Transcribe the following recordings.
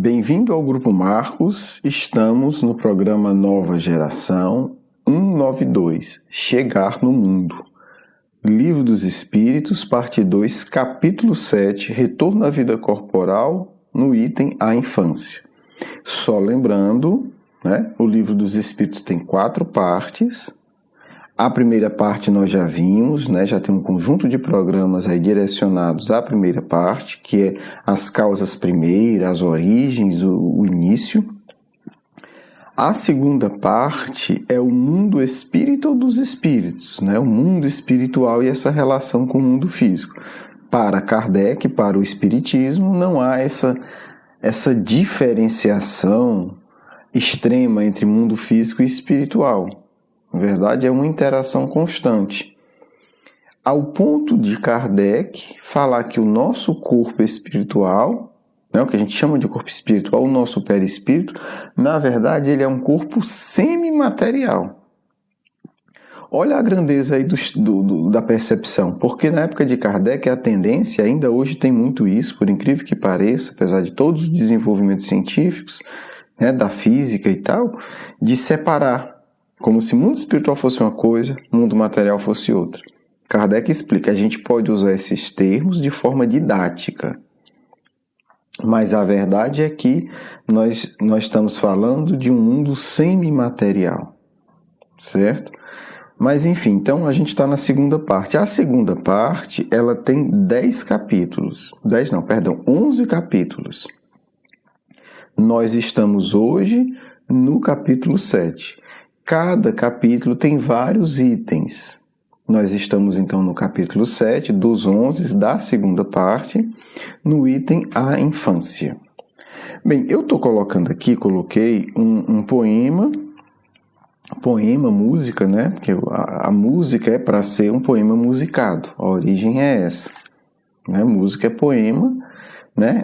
Bem-vindo ao Grupo Marcos, estamos no programa Nova Geração 192, Chegar no Mundo. Livro dos Espíritos, parte 2, capítulo 7, Retorno à Vida Corporal, no item A Infância. Só lembrando, o Livro dos Espíritos tem 4 partes. A primeira parte nós já vimos, já tem um conjunto de programas aí direcionados à primeira parte, que é as causas primeiras, as origens, o início. A segunda parte é o mundo espírita ou dos espíritos, o mundo espiritual e essa relação com o mundo físico. Para Kardec, para o espiritismo, não há essa diferenciação extrema entre mundo físico e espiritual. Na verdade, é uma interação constante. Ao ponto de Kardec falar que o nosso corpo espiritual, o que a gente chama de corpo espiritual, o nosso perispírito, na verdade, ele é um corpo semimaterial. Olha a grandeza aí da percepção, porque na época de Kardec a tendência, ainda hoje tem muito isso, por incrível que pareça, apesar de todos os desenvolvimentos científicos, da física e tal, de separar. Como se o mundo espiritual fosse uma coisa, o mundo material fosse outra. Kardec explica, a gente pode usar esses termos de forma didática. Mas a verdade é que nós estamos falando de um mundo semimaterial. Certo? Mas enfim, então a gente está na segunda parte. A segunda parte, ela tem 11 capítulos. Nós estamos hoje no capítulo 7. Cada capítulo tem vários itens. Nós estamos, então, no capítulo 7, dos 11 da segunda parte, no item A Infância. Bem, eu estou colocando aqui, coloquei um poema, música, porque a música é para ser um poema musicado, a origem é essa. Música é poema,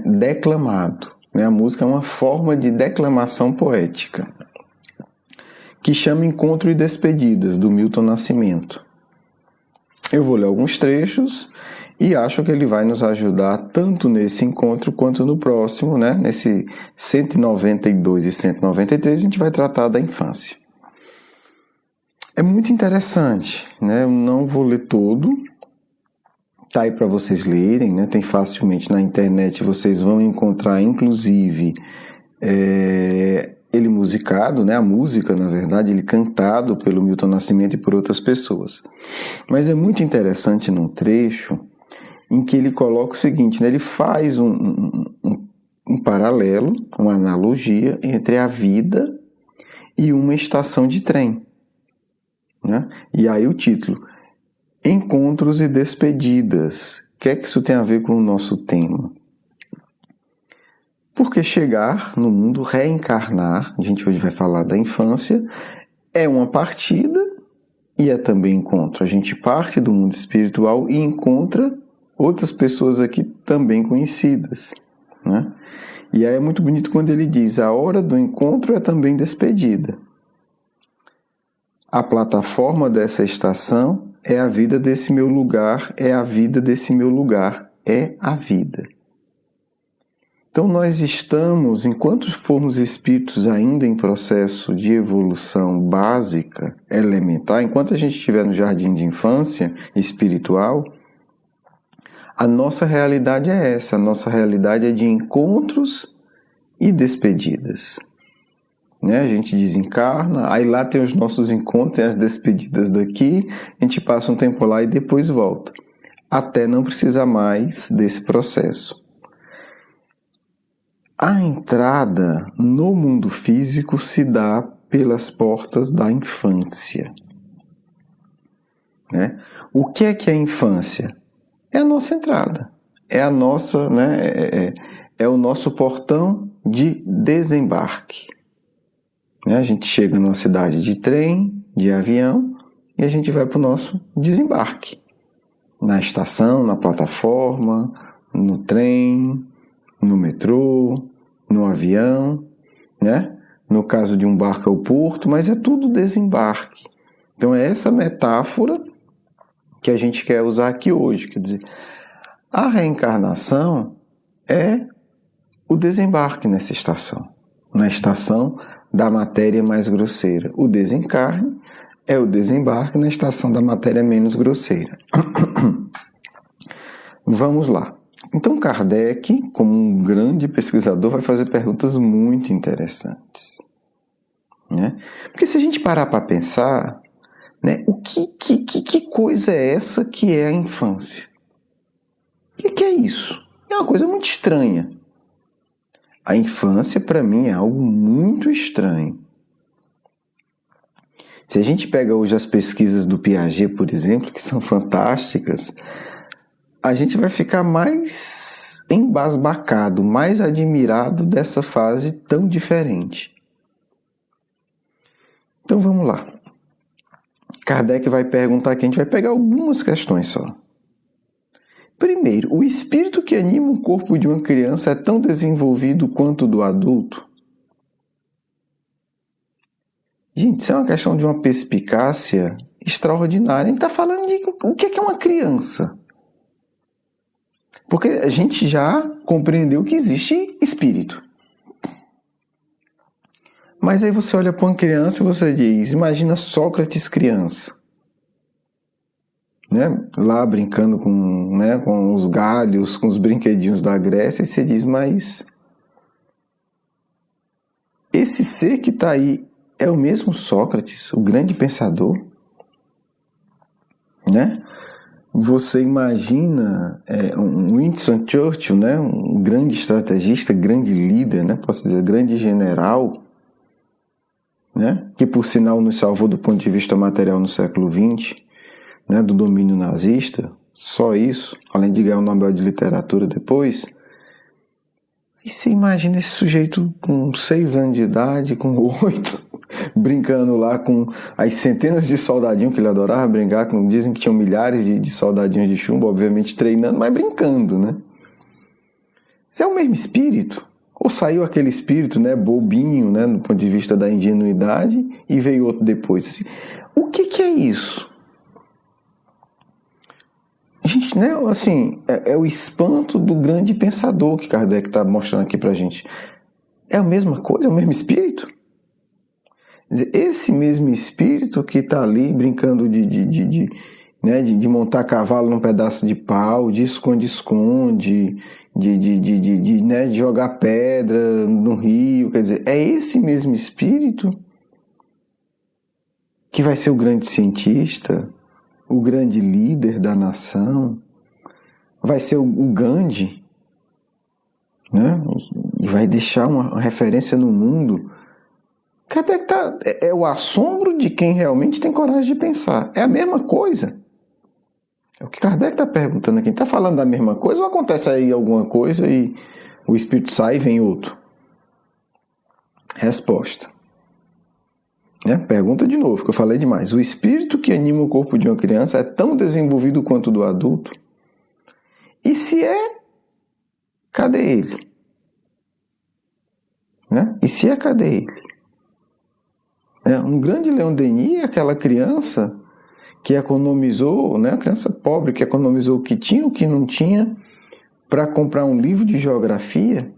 declamado. A música é uma forma de declamação poética, que chama Encontro e Despedidas, do Milton Nascimento. Eu vou ler alguns trechos e acho que ele vai nos ajudar tanto nesse encontro quanto no próximo, nesse 192 e 193, a gente vai tratar da infância. É muito interessante, eu não vou ler todo, tá aí para vocês lerem, tem facilmente na internet, vocês vão encontrar, inclusive, ele musicado, a música, na verdade, ele cantado pelo Milton Nascimento e por outras pessoas. Mas é muito interessante num trecho em que ele coloca o seguinte, ele faz um paralelo, uma analogia entre a vida e uma estação de trem. E aí o título, Encontros e Despedidas. O que é que isso tem a ver com o nosso tema? Porque chegar no mundo, reencarnar, a gente hoje vai falar da infância, é uma partida e é também encontro. A gente parte do mundo espiritual e encontra outras pessoas aqui também conhecidas. E aí é muito bonito quando ele diz, a hora do encontro é também despedida. A plataforma dessa estação é a vida desse meu lugar, é a vida desse meu lugar, é a vida. Então nós estamos, enquanto formos espíritos ainda em processo de evolução básica, elementar, enquanto a gente estiver no jardim de infância espiritual, a nossa realidade é essa, a nossa realidade é de encontros e despedidas. A gente desencarna, aí lá tem os nossos encontros, tem as despedidas daqui, a gente passa um tempo lá e depois volta, até não precisar mais desse processo. A entrada no mundo físico se dá pelas portas da infância. O que é a infância? É a nossa entrada. É a nossa, é o nosso portão de desembarque. A gente chega numa cidade de trem, de avião, e a gente vai para o nosso desembarque. Na estação, na plataforma, no trem, no metrô, no avião, No caso de um barco é o porto, mas é tudo desembarque. Então é essa metáfora que a gente quer usar aqui hoje. Quer dizer, a reencarnação é o desembarque nessa estação, na estação da matéria mais grosseira. O desencarne é o desembarque na estação da matéria menos grosseira. Vamos lá. Então Kardec, como um grande pesquisador, vai fazer perguntas muito interessantes, né? Porque se a gente parar para pensar, né, que coisa é essa que é a infância? O que é isso? É uma coisa muito estranha. A infância, para mim, é algo muito estranho. Se a gente pega hoje as pesquisas do Piaget, por exemplo, que são fantásticas, a gente vai ficar mais embasbacado, mais admirado dessa fase tão diferente. Então vamos lá. Kardec vai perguntar aqui, a gente vai pegar algumas questões só. Primeiro, o espírito que anima o corpo de uma criança é tão desenvolvido quanto o do adulto? Gente, isso é uma questão de uma perspicácia extraordinária. A gente está falando de o que é uma criança. Porque a gente já compreendeu que existe espírito. Mas aí você olha para uma criança e você diz, imagina Sócrates criança. Né? Lá brincando com os galhos, com os brinquedinhos da Grécia, e você diz, mas esse ser que está aí é o mesmo Sócrates, o grande pensador? Né? Você imagina um Winston Churchill, né? Um grande estrategista, grande líder, né? Posso dizer, grande general, né? Que por sinal nos salvou do ponto de vista material no século XX, né, do domínio nazista, só isso, além de ganhar o Nobel de Literatura depois. E você imagina esse sujeito com 6 anos de idade, com 8, brincando lá com as centenas de soldadinhos que ele adorava brincar, dizem que tinham milhares de soldadinhos de chumbo, obviamente treinando, mas brincando, né? Isso é o mesmo espírito? Ou saiu aquele espírito, né, bobinho, né, do ponto de vista da ingenuidade, e veio outro depois? Assim, o que é isso? Gente, né, assim, é o espanto do grande pensador que Kardec está mostrando aqui pra gente. É a mesma coisa? É o mesmo espírito? Quer dizer, esse mesmo espírito que está ali brincando de montar cavalo num pedaço de pau, de esconde-esconde, de jogar pedra no rio, quer dizer, é esse mesmo espírito que vai ser o grande cientista, o grande líder da nação, vai ser o Gandhi, né? Vai deixar uma referência no mundo. Kardec é o assombro de quem realmente tem coragem de pensar. É a mesma coisa. É o que Kardec está perguntando aqui. Está falando da mesma coisa ou acontece aí alguma coisa e o espírito sai e vem outro? Resposta. Né? Pergunta de novo, que eu falei demais. O espírito que anima o corpo de uma criança é tão desenvolvido quanto o do adulto? E se é, cadê ele? Né? E se é, cadê ele? Um grande Leon Denis, aquela criança que economizou, né? A criança pobre que economizou o que tinha, o que não tinha, para comprar um livro de geografia.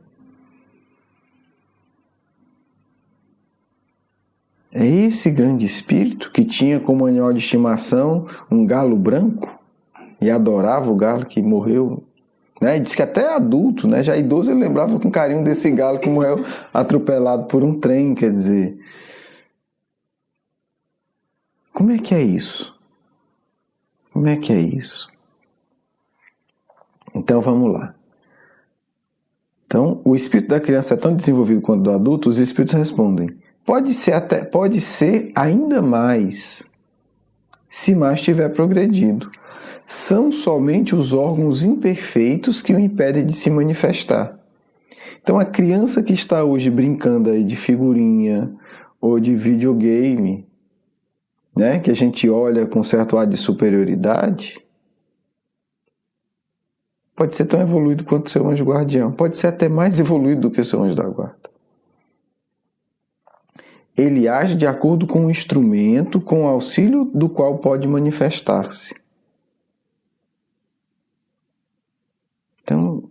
É esse grande espírito que tinha como animal de estimação um galo branco e adorava o galo que morreu, né? E diz que até adulto, né? Já idoso, ele lembrava com carinho desse galo que morreu atropelado por um trem, quer dizer. Como é que é isso? Como é que é isso? Então vamos lá. Então, o espírito da criança é tão desenvolvido quanto do adulto? Os espíritos respondem. Pode ser ainda mais, se mais tiver progredido. São somente os órgãos imperfeitos que o impedem de se manifestar. Então, a criança que está hoje brincando aí de figurinha ou de videogame, né, que a gente olha com certo ar de superioridade, pode ser tão evoluído quanto o seu anjo guardião. Pode ser até mais evoluído do que o seu anjo da guarda. Ele age de acordo com o instrumento, com o auxílio do qual pode manifestar-se. Então,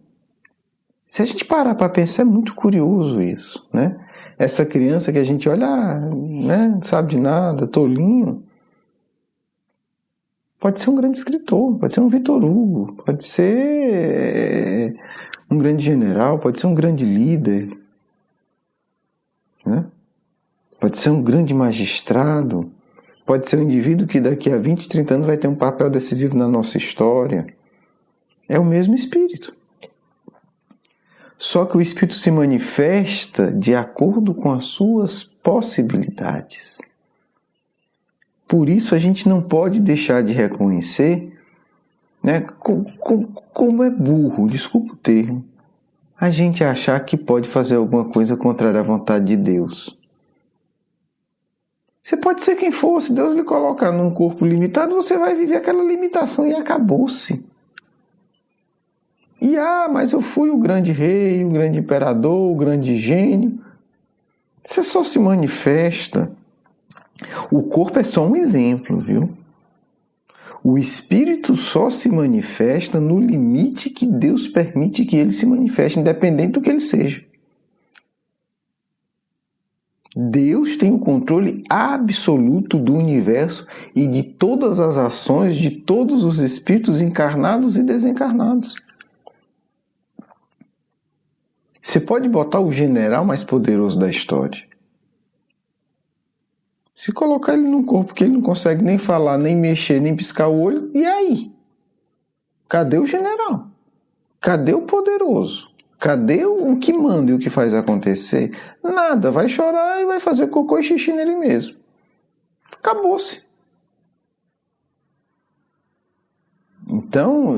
Se a gente parar para pensar, é muito curioso isso, né? Essa criança que a gente olha, né, não sabe de nada, tolinho, pode ser um grande escritor, pode ser um Victor Hugo, pode ser um grande general, pode ser um grande líder, né? Pode ser um grande magistrado, pode ser um indivíduo que daqui a 20, 30 anos vai ter um papel decisivo na nossa história. É o mesmo espírito. Só que o espírito se manifesta de acordo com as suas possibilidades. Por isso a gente não pode deixar de reconhecer, né, como é burro, desculpa o termo, a gente achar que pode fazer alguma coisa contrária à vontade de Deus. Você pode ser quem for, se Deus lhe colocar num corpo limitado, você vai viver aquela limitação e acabou-se. E mas eu fui o grande rei, o grande imperador, o grande gênio. Você só se manifesta. O corpo é só um exemplo, viu? O espírito só se manifesta no limite que Deus permite que ele se manifeste, independente do que ele seja. Deus tem o controle absoluto do universo e de todas as ações de todos os espíritos encarnados e desencarnados. Você pode botar o general mais poderoso da história. Se colocar ele num corpo que ele não consegue nem falar, nem mexer, nem piscar o olho, e aí? Cadê o general? Cadê o poderoso? Cadê o que manda e o que faz acontecer? Nada, vai chorar e vai fazer cocô e xixi nele mesmo. Acabou-se. Então,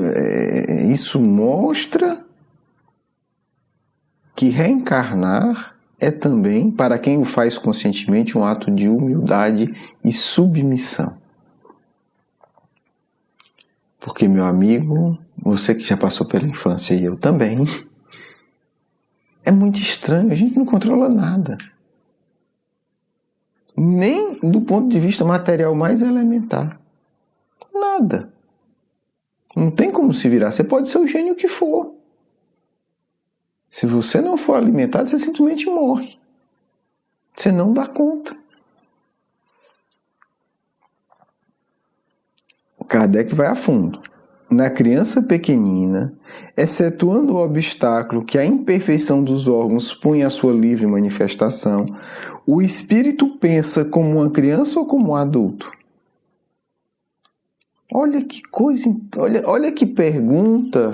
isso mostra que reencarnar é também, para quem o faz conscientemente, um ato de humildade e submissão. Porque, meu amigo, você que já passou pela infância e eu também, é muito estranho, a gente não controla nada. Nem do ponto de vista material mais elementar. Nada. Não tem como se virar. Você pode ser o gênio que for. Se você não for alimentado, você simplesmente morre. Você não dá conta. O Kardec vai a fundo. Na criança pequenina, excetuando o obstáculo que a imperfeição dos órgãos põe à sua livre manifestação, o espírito pensa como uma criança ou como um adulto? Olha que coisa, olha que pergunta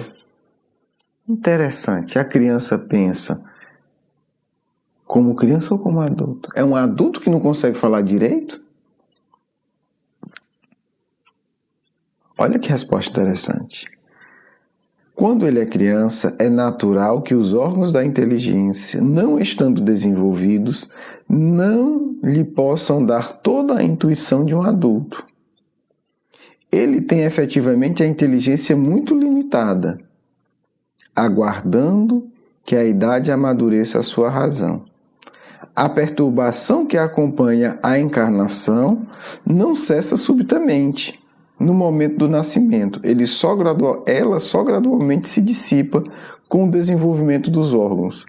interessante. A criança pensa como criança ou como adulto? É um adulto que não consegue falar direito? Olha que resposta interessante. Quando ele é criança, é natural que os órgãos da inteligência, não estando desenvolvidos, não lhe possam dar toda a intuição de um adulto. Ele tem efetivamente a inteligência muito limitada, aguardando que a idade amadureça a sua razão. A perturbação que acompanha a encarnação não cessa subitamente. No momento do nascimento, ela só gradualmente se dissipa com o desenvolvimento dos órgãos.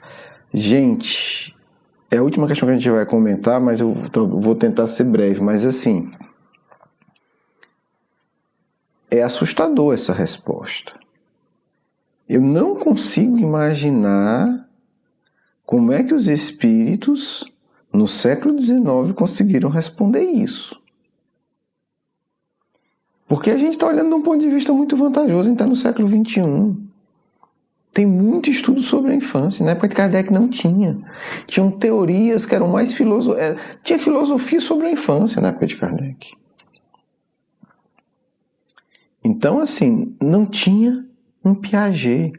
Gente, é a última questão que a gente vai comentar, mas eu vou tentar ser breve. Mas assim, é assustador essa resposta. Eu não consigo imaginar como é que os espíritos, no século XIX, conseguiram responder isso. Porque a gente está olhando de um ponto de vista muito vantajoso, a gente está no século XXI. Tem muito estudo sobre a infância. Na época de Kardec não tinha. Tinham teorias que eram mais tinha filosofia sobre a infância na época de Kardec. Então, assim, não tinha um Piaget.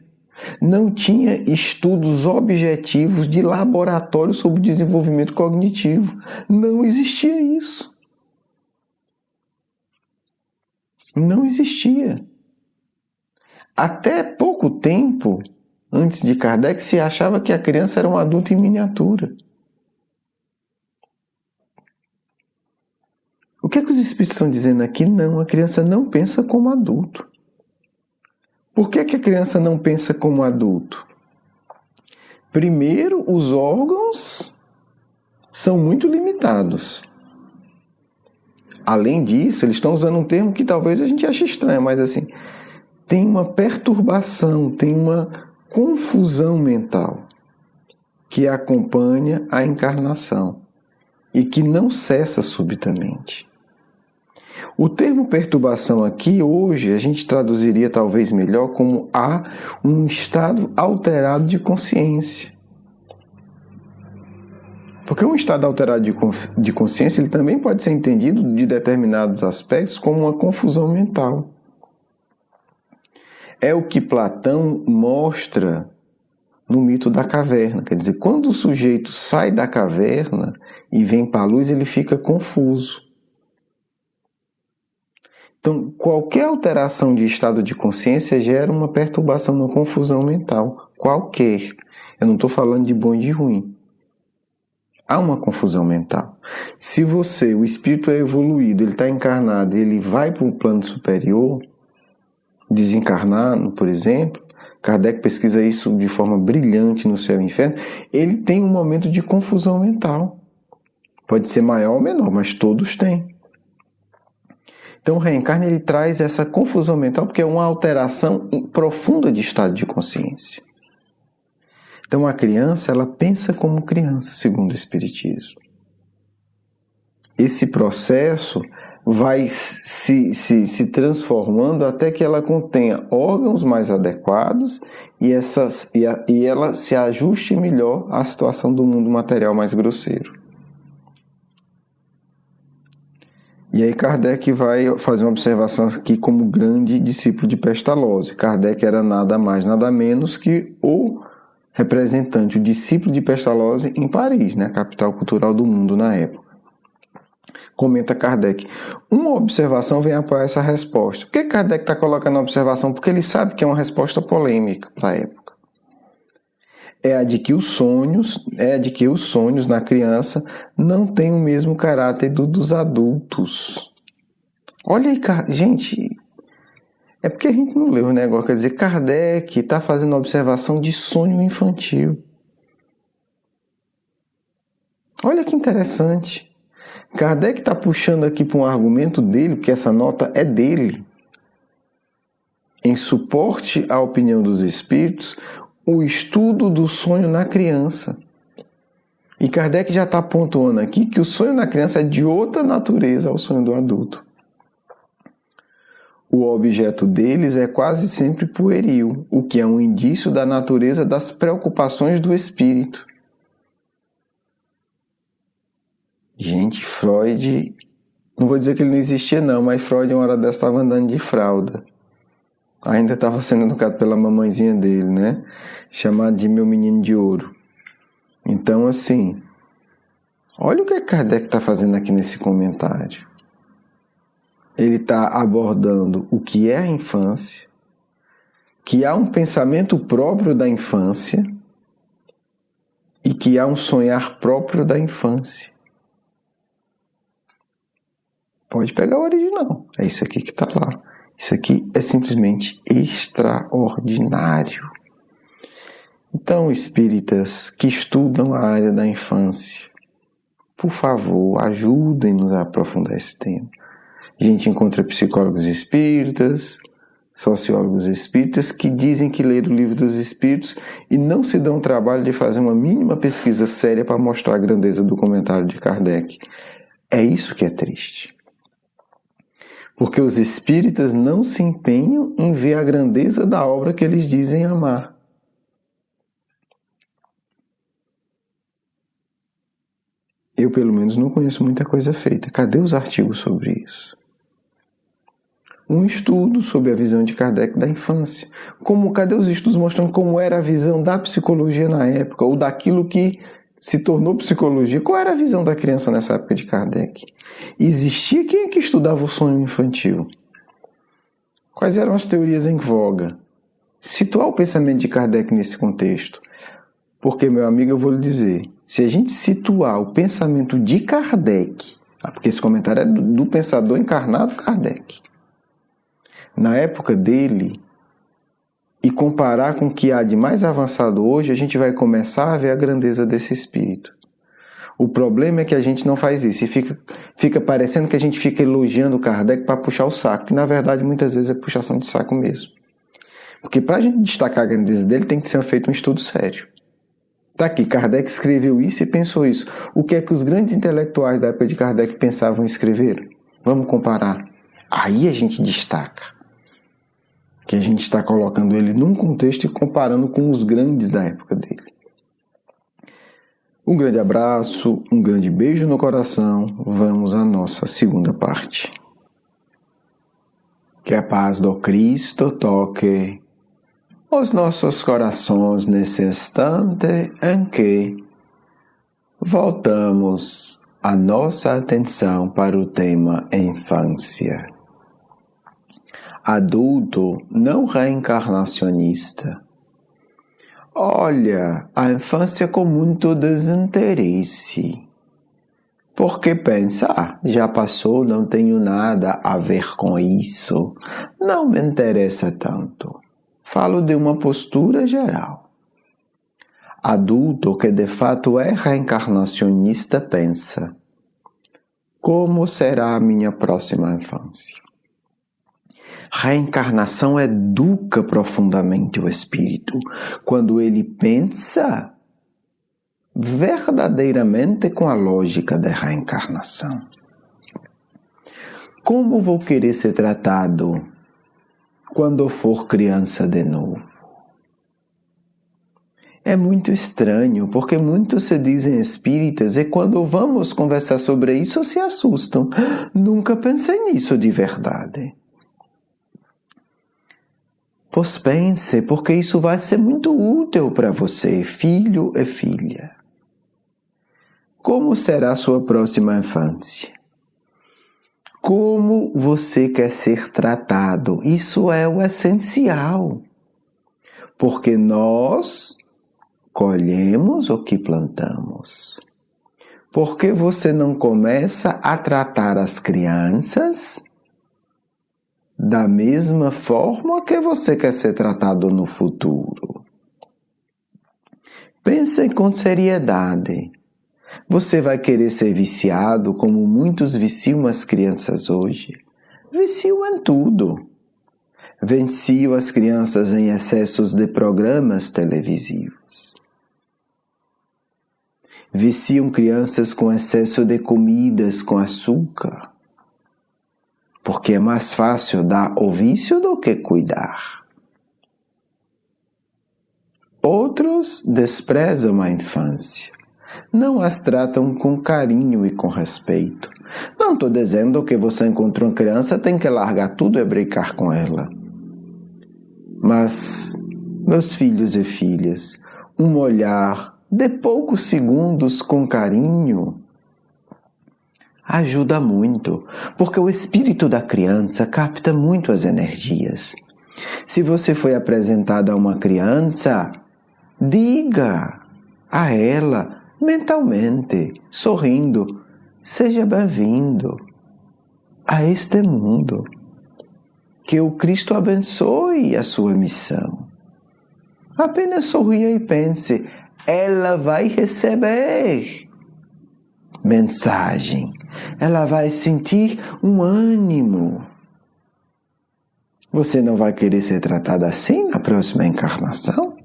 Não tinha estudos objetivos de laboratório sobre desenvolvimento cognitivo. Não existia isso. Não existia. Até pouco tempo, antes de Kardec, se achava que a criança era um adulto em miniatura. O que é que os espíritos estão dizendo aqui? Não, a criança não pensa como adulto. Por que a criança não pensa como adulto? Primeiro, os órgãos são muito limitados. Além disso, eles estão usando um termo que talvez a gente ache estranho, mas assim, tem uma perturbação, tem uma confusão mental que acompanha a encarnação e que não cessa subitamente. O termo perturbação aqui, hoje, a gente traduziria talvez melhor como um estado alterado de consciência. Porque um estado alterado de consciência, ele também pode ser entendido de determinados aspectos como uma confusão mental. É o que Platão mostra no mito da caverna. Quer dizer, quando o sujeito sai da caverna e vem para a luz, ele fica confuso. Então, qualquer alteração de estado de consciência gera uma perturbação, uma confusão mental. Qualquer. Eu não estou falando de bom e de ruim. Há uma confusão mental. Se o espírito é evoluído, ele está encarnado, ele vai para um plano superior, desencarnado, por exemplo, Kardec pesquisa isso de forma brilhante no Céu e Inferno, ele tem um momento de confusão mental. Pode ser maior ou menor, mas todos têm. Então o reencarne ele traz essa confusão mental porque é uma alteração profunda de estado de consciência. Então a criança, ela pensa como criança, segundo o Espiritismo. Esse processo vai se transformando até que ela contenha órgãos mais adequados e ela se ajuste melhor à situação do mundo material mais grosseiro. E aí Kardec vai fazer uma observação aqui como grande discípulo de Pestalozzi. Kardec era nada mais, nada menos que o representante, o discípulo de Pestalozzi em Paris, né, a capital cultural do mundo na época. Comenta Kardec. Uma observação vem apoiar essa resposta. Por que Kardec está colocando a observação? Porque ele sabe que é uma resposta polêmica para a época. É a de que os sonhos na criança não têm o mesmo caráter dos adultos. Olha aí, gente, é porque a gente não leu o negócio. Quer dizer, Kardec está fazendo uma observação de sonho infantil. Olha que interessante. Kardec está puxando aqui para um argumento dele, porque essa nota é dele, em suporte à opinião dos espíritos, o estudo do sonho na criança. E Kardec já está pontuando aqui que o sonho na criança é de outra natureza ao sonho do adulto. O objeto deles é quase sempre pueril, o que é um indício da natureza das preocupações do espírito. Gente, Freud, não vou dizer que ele não existia não, mas Freud uma hora dessa estava andando de fralda. Ainda estava sendo educado pela mamãezinha dele, né? Chamado de meu menino de ouro. Então, assim, olha o que Kardec está fazendo aqui nesse comentário. Ele está abordando o que é a infância, que há um pensamento próprio da infância e que há um sonhar próprio da infância. Pode pegar o original. É isso aqui que está lá. Isso aqui é simplesmente extraordinário. Então, espíritas que estudam a área da infância, por favor, ajudem-nos a aprofundar esse tema. A gente encontra psicólogos espíritas, sociólogos espíritas que dizem que leram o Livro dos Espíritos e não se dão o trabalho de fazer uma mínima pesquisa séria para mostrar a grandeza do comentário de Kardec. É isso que é triste. Porque os espíritas não se empenham em ver a grandeza da obra que eles dizem amar. Eu, pelo menos, não conheço muita coisa feita. Cadê os artigos sobre isso? Um estudo sobre a visão de Kardec da infância. Cadê os estudos mostrando como era a visão da psicologia na época, ou daquilo que se tornou psicologia? Qual era a visão da criança nessa época de Kardec? Existia quem é que estudava o sonho infantil? Quais eram as teorias em voga? Situar o pensamento de Kardec nesse contexto. Porque, meu amigo, eu vou lhe dizer, se a gente situar o pensamento de Kardec, porque esse comentário é do pensador encarnado Kardec, na época dele, e comparar com o que há de mais avançado hoje, a gente vai começar a ver a grandeza desse espírito. O problema é que a gente não faz isso e fica parecendo que a gente fica elogiando o Kardec para puxar o saco, que na verdade muitas vezes é puxação de saco mesmo. Porque para a gente destacar a grandeza dele tem que ser feito um estudo sério. Tá aqui, Kardec escreveu isso e pensou isso. O que é que os grandes intelectuais da época de Kardec pensavam em escrever? Vamos comparar. Aí a gente destaca que a gente está colocando ele num contexto e comparando com os grandes da época dele. Um grande abraço, um grande beijo no coração. Vamos à nossa segunda parte. Que a paz do Cristo toque os nossos corações nesse instante em que voltamos a nossa atenção para o tema infância. Adulto não reencarnacionista. Olha a infância com muito desinteresse. Porque pensa, já passou, não tenho nada a ver com isso. Não me interessa tanto. Falo de uma postura geral. Adulto que de fato é reencarnacionista pensa: como será a minha próxima infância? Reencarnação educa profundamente o espírito quando ele pensa verdadeiramente com a lógica da reencarnação. Como vou querer ser tratado quando for criança de novo? É muito estranho, porque muitos se dizem espíritas e quando vamos conversar sobre isso se assustam. Nunca pensei nisso de verdade. Pois pense, porque isso vai ser muito útil para você, filho e filha. Como será a sua próxima infância? Como você quer ser tratado? Isso é o essencial. Porque nós colhemos o que plantamos. Por que você não começa a tratar as crianças da mesma forma que você quer ser tratado no futuro? Pense com seriedade. Você vai querer ser viciado como muitos viciam as crianças hoje? Viciam em tudo. Viciam as crianças em excessos de programas televisivos. Viciam crianças com excesso de comidas com açúcar. Porque é mais fácil dar o vício do que cuidar. Outros desprezam a infância. Não as tratam com carinho e com respeito. Não estou dizendo que você encontrou uma criança, tem que largar tudo e brincar com ela. Mas, meus filhos e filhas, um olhar de poucos segundos com carinho ajuda muito, porque o espírito da criança capta muito as energias. Se você foi apresentado a uma criança, diga a ela mentalmente, sorrindo: seja bem-vindo a este mundo. Que o Cristo abençoe a sua missão. Apenas sorria e pense: ela vai receber mensagem. Ela vai sentir um ânimo. Você não vai querer ser tratada assim na próxima encarnação?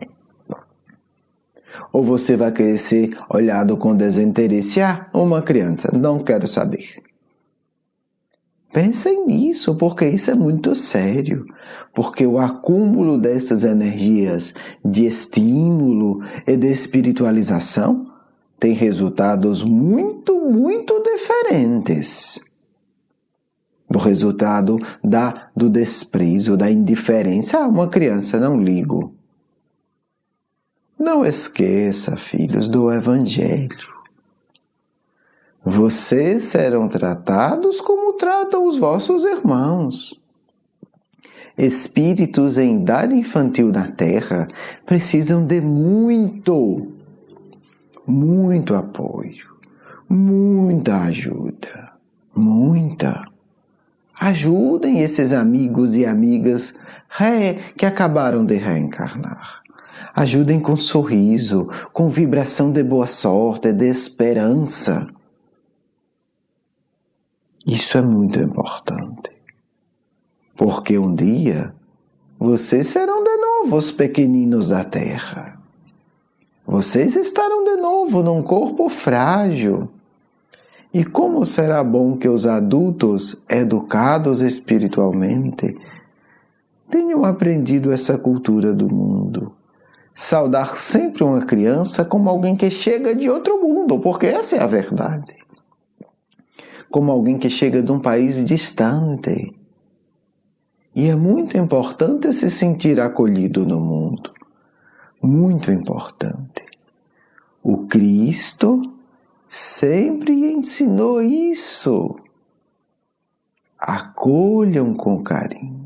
Ou você vai querer ser olhado com desinteresse? Uma criança, não quero saber. Pensem nisso, porque isso é muito sério. Porque o acúmulo dessas energias de estímulo e de espiritualização tem resultados muito, muito diferentes do resultado do desprezo, da indiferença. Uma criança, não ligo. Não esqueça, filhos, do Evangelho. Vocês serão tratados como tratam os vossos irmãos. Espíritos em idade infantil na Terra precisam de muito apoio, muita ajuda, muita. Ajudem esses amigos e amigas que acabaram de reencarnar. Ajudem com sorriso, com vibração de boa sorte, de esperança. Isso é muito importante. Porque um dia vocês serão de novo os pequeninos da Terra. Vocês estarão de novo num corpo frágil. E como será bom que os adultos, educados espiritualmente, tenham aprendido essa cultura do mundo. Saudar sempre uma criança como alguém que chega de outro mundo, porque essa é a verdade. Como alguém que chega de um país distante. E é muito importante se sentir acolhido no mundo. Muito importante. O Cristo sempre ensinou isso. Acolham com carinho.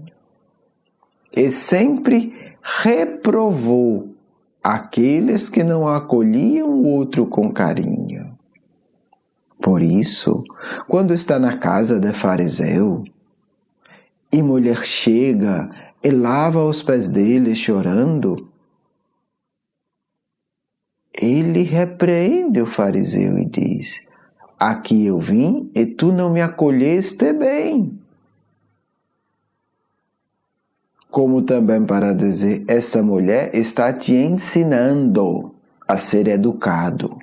E sempre reprovou aqueles que não acolhiam o outro com carinho. Por isso, quando está na casa de fariseu, e mulher chega e lava os pés dele chorando, ele repreende o fariseu e diz: aqui eu vim e tu não me acolheste bem. Como também para dizer, essa mulher está te ensinando a ser educado.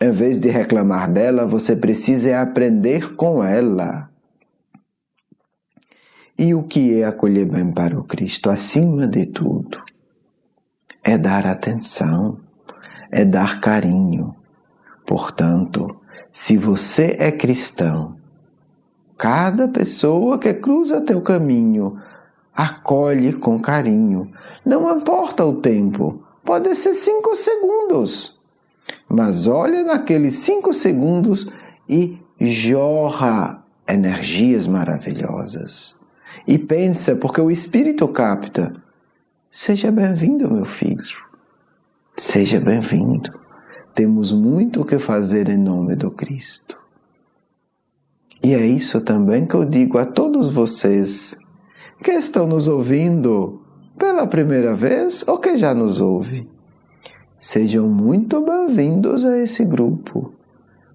Em vez de reclamar dela, você precisa aprender com ela. E o que é acolher bem para o Cristo? Acima de tudo, é dar atenção, é dar carinho. Portanto, se você é cristão, cada pessoa que cruza teu caminho, acolhe com carinho. Não importa o tempo, pode ser 5 segundos. Mas olha naqueles 5 segundos e jorra energias maravilhosas. E pensa, porque o Espírito capta. Seja bem-vindo, meu filho. Seja bem-vindo. Temos muito o que fazer em nome do Cristo. E é isso também que eu digo a todos vocês que estão nos ouvindo pela primeira vez ou que já nos ouvem. Sejam muito bem-vindos a esse grupo,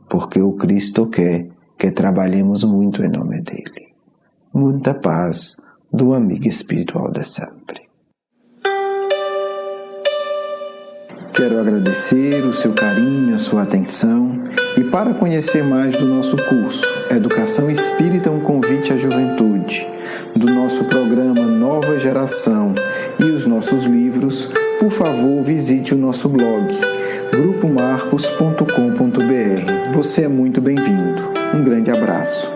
porque o Cristo quer que trabalhemos muito em nome dele. Muita paz do amigo espiritual de sempre. Quero agradecer o seu carinho, a sua atenção e para conhecer mais do nosso curso Educação Espírita, um convite à juventude, do nosso programa Nova Geração e os nossos livros, por favor visite o nosso blog grupomarcos.com.br. Você é muito bem-vindo. Um grande abraço.